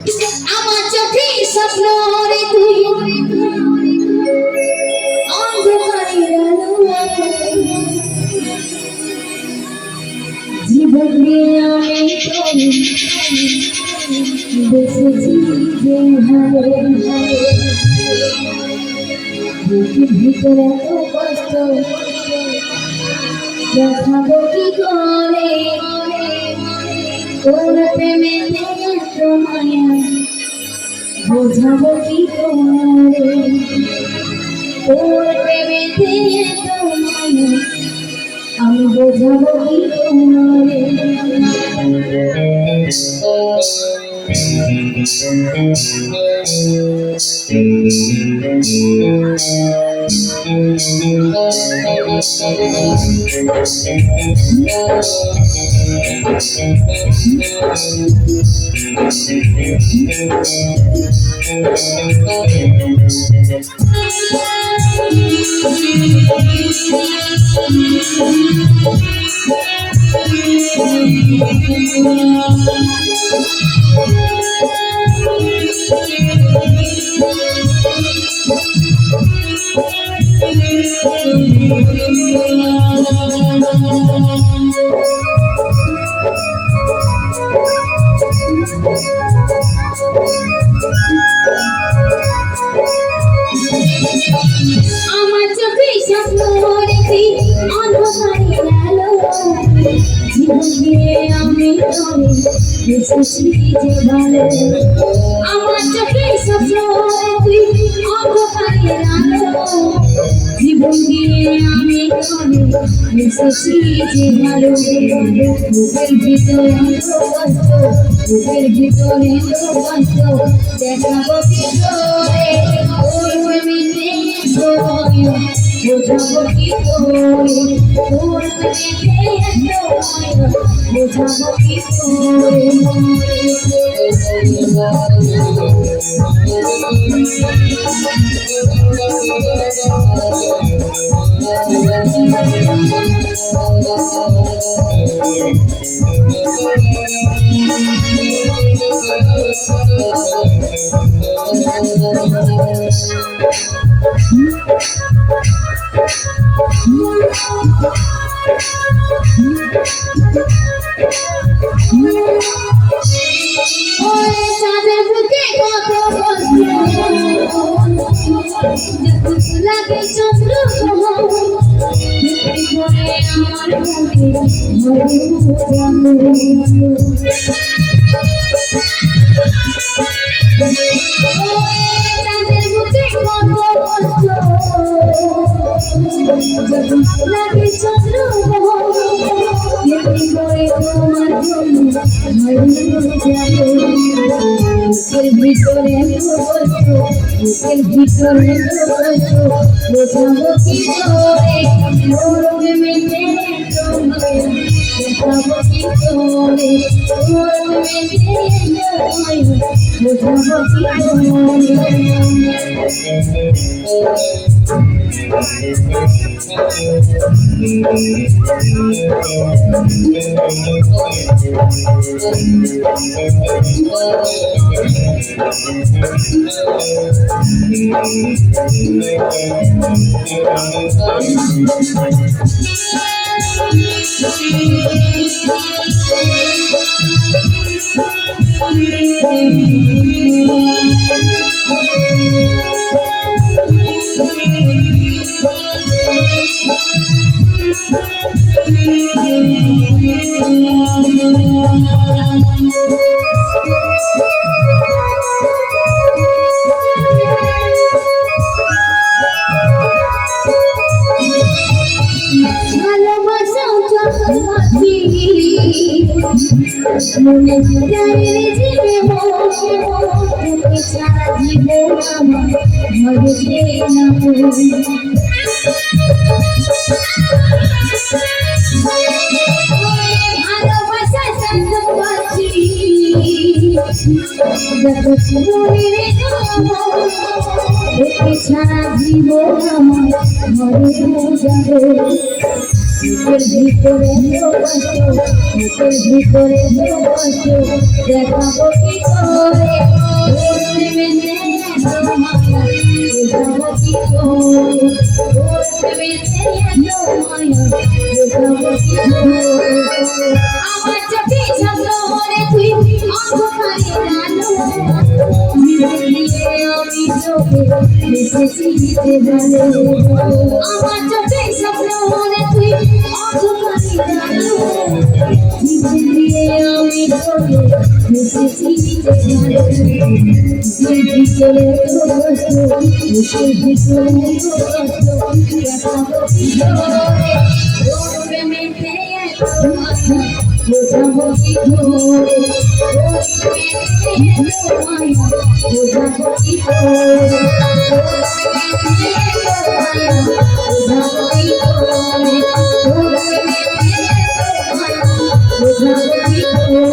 আমার চোখে স্বপ্ন রে তুই অন্ধকারের আলো জীবন দিয়ে আমি বেঁচেছি যে হারে বুকের ভিতরে এত কষ্ট দেখাবো কি করে তোর প্রেমে এত মায়া বোঝাবো কি করে তোর প্রেমে এত মায়া আমি বোঝাবো কি করে আমার চোখে স্বপ্ন দেখি অন্ধকারের আলো জীবন দিয়ে আমি তোরে বেঁচেছি যে ভালো আমার চোখে স্বপ্ন দেখি অন্ধকারের আলো জীবন দিয়ে আমি তোরে বেঁচেছি যে ভালো বুকের ভিতরে কষ্ট বুকের ভিতরে কষ্ট দেখাবো কি করে ওর প্রেমে বোঝাবো কি করে তোর প্রেমে বোঝাবো কি করে চাঁদের বুকে কত লাগে চন্দ্র আমার চাঁদের বুকে কত লাগে চন্দ্র বুকের ভিতরে বুকের ভিতরে বোঝাবো কি করে তোর প্রেমে বোঝাবো কি করে তোর প্রেমে বোঝাবো কি মনে চাইলে জীবে তোকে ছাড়া জীবন আমার ঘরে না ভালোবাসা শান্ত পাচ্ছি যত মনে তোকে ছাড়া জীবন আমার ঘরে যাবে বুকের ভিতরে ভালোবাসো, বুকের ভিতরে ভালোবাসো, দেখাবো কি করে ওর প্রেমেতে এত মায়া, দেখাবো কি করে ওর প্রেমেতে এত মায়া, দেখাবো কি করে। আমার চোখে সাগরে তুই অন্ধকারে জানো, মিলিয়ে আমি চোখে এসেছি দিতে ভালো। আমার চোখে সাগরে তুই অন্ধকারে জানো, মিলিয়ে আমি চোখে এসেছি দিতে ভালো। বুকের ভিতরে ভালোবাসো, বুকের ভিতরে ভালোবাসো, দেখাবো কি করে ওর প্রেমেতে এত মায়া, বোঝাবো কি করে ওর প্রেমেতে এত মায়া, বোঝাবো কি করে ওর প্রেমেতে এত মায়া, বোঝাবো কি করে ওর প্রেমেতে এত মায়া, বোঝাবো কি করে।